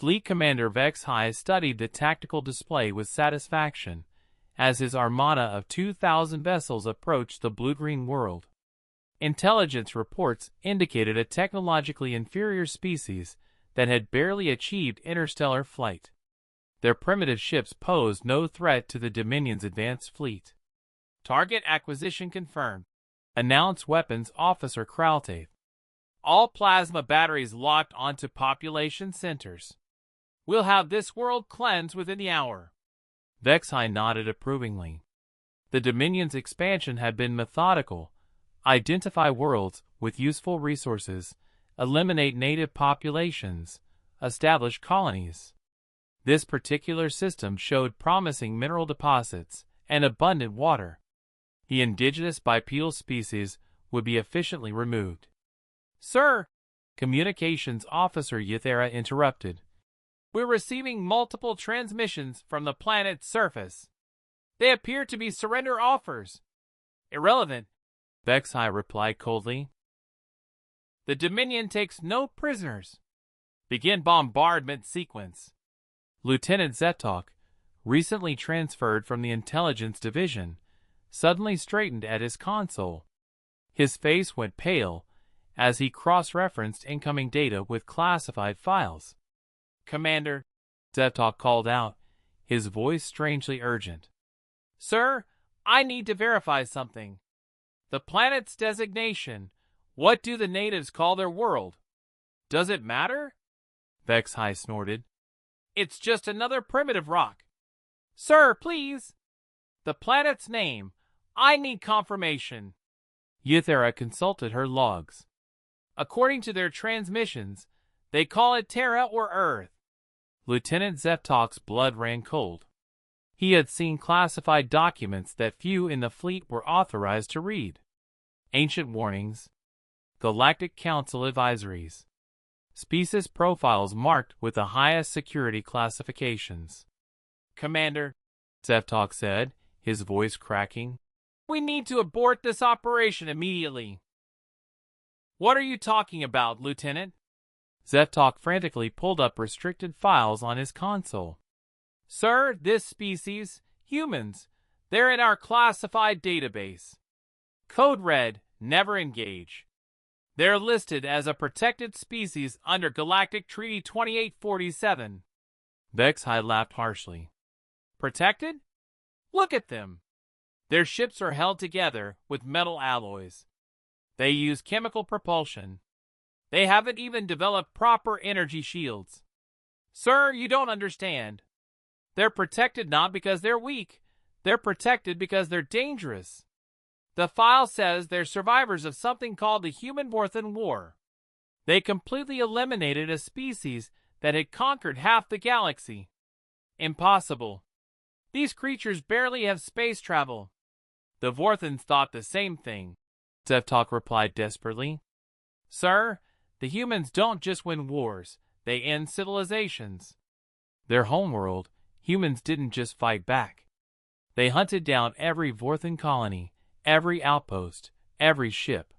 Fleet Commander Vex-High studied the tactical display with satisfaction, as his armada of 2,000 vessels approached the blue-green world. Intelligence reports indicated a technologically inferior species that had barely achieved interstellar flight. Their primitive ships posed no threat to the Dominion's advanced fleet. Target acquisition confirmed, announced Weapons Officer Kraltaith. All plasma batteries locked onto population centers. We'll have this world cleansed within the hour. Vex-High nodded approvingly. The Dominion's expansion had been methodical. Identify worlds with useful resources, eliminate native populations, establish colonies. This particular system showed promising mineral deposits and abundant water. The indigenous bipedal species would be efficiently removed. Sir, Communications Officer Yathera interrupted. We're receiving multiple transmissions from the planet's surface. They appear to be surrender offers. Irrelevant, Vex-High replied coldly. The Dominion takes no prisoners. Begin bombardment sequence. Lieutenant Zetok, recently transferred from the Intelligence Division, suddenly straightened at his console. His face went pale as he cross-referenced incoming data with classified files. Commander, Zetok called out, his voice strangely urgent. Sir, I need to verify something. The planet's designation. What do the natives call their world? Does it matter? Vex-High snorted. It's just another primitive rock. Sir, please. The planet's name. I need confirmation. Yathera consulted her logs. According to their transmissions, they call it Terra or Earth. Lieutenant Zetok's blood ran cold. He had seen classified documents that few in the fleet were authorized to read. Ancient warnings, Galactic Council advisories, species profiles marked with the highest security classifications. Commander, Zetok said, his voice cracking, we need to abort this operation immediately. What are you talking about, Lieutenant? Zetok frantically pulled up restricted files on his console. Sir, this species, humans, they're in our classified database. Code Red, never engage. They're listed as a protected species under Galactic Treaty 2847. Vex-High laughed harshly. Protected? Look at them. Their ships are held together with metal alloys. They use chemical propulsion. They haven't even developed proper energy shields. Sir, you don't understand. They're protected not because they're weak. They're protected because they're dangerous. The file says they're survivors of something called the Human-Vorthan War. They completely eliminated a species that had conquered half the galaxy. Impossible. These creatures barely have space travel. The Vorthans thought the same thing. Zetok replied desperately. Sir, the humans don't just win wars, they end civilizations. Their homeworld, humans didn't just fight back. They hunted down every Vorthan colony, every outpost, every ship.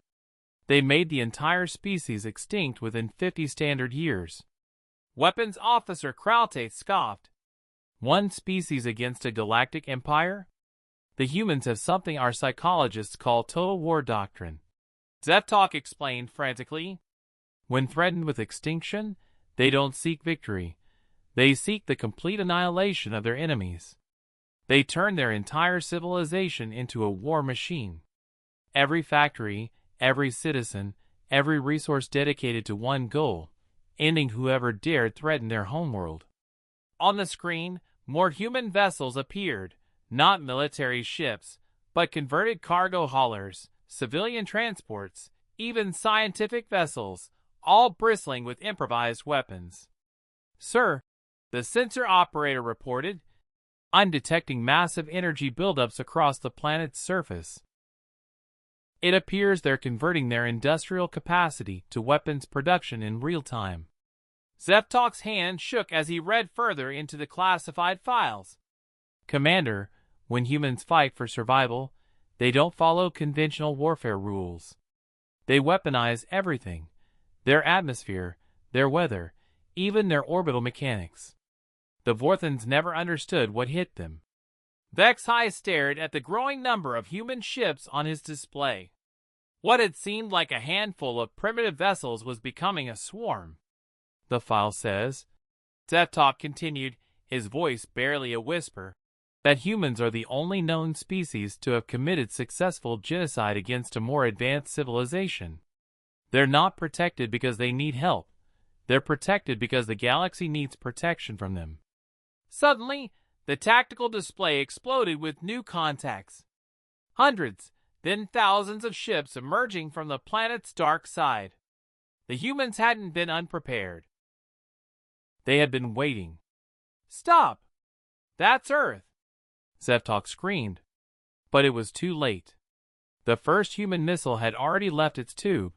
They made the entire species extinct within 50 standard years. Weapons Officer Kraltaith scoffed. One species against a galactic empire? The humans have something our psychologists call total war doctrine. Zetok explained frantically. When threatened with extinction, they don't seek victory. They seek the complete annihilation of their enemies. They turn their entire civilization into a war machine. Every factory, every citizen, every resource dedicated to one goal, ending whoever dared threaten their homeworld. On the screen, more human vessels appeared, not military ships, but converted cargo haulers, civilian transports, even scientific vessels, all bristling with improvised weapons. Sir, the sensor operator reported, I'm detecting massive energy buildups across the planet's surface. It appears they're converting their industrial capacity to weapons production in real time. Zetok's hand shook as he read further into the classified files. Commander, when humans fight for survival, they don't follow conventional warfare rules. They weaponize everything. Their atmosphere, their weather, even their orbital mechanics. The Vorthons never understood what hit them. Vexhai stared at the growing number of human ships on his display. What had seemed like a handful of primitive vessels was becoming a swarm. The file says, Zeftok continued, his voice barely a whisper, that humans are the only known species to have committed successful genocide against a more advanced civilization. They're not protected because they need help. They're protected because the galaxy needs protection from them. Suddenly, the tactical display exploded with new contacts. Hundreds, then thousands of ships emerging from the planet's dark side. The humans hadn't been unprepared. They had been waiting. Stop! That's Earth! Zeftok screamed. But it was too late. The first human missile had already left its tube,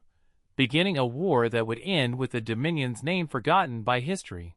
beginning a war that would end with the Dominion's name forgotten by history.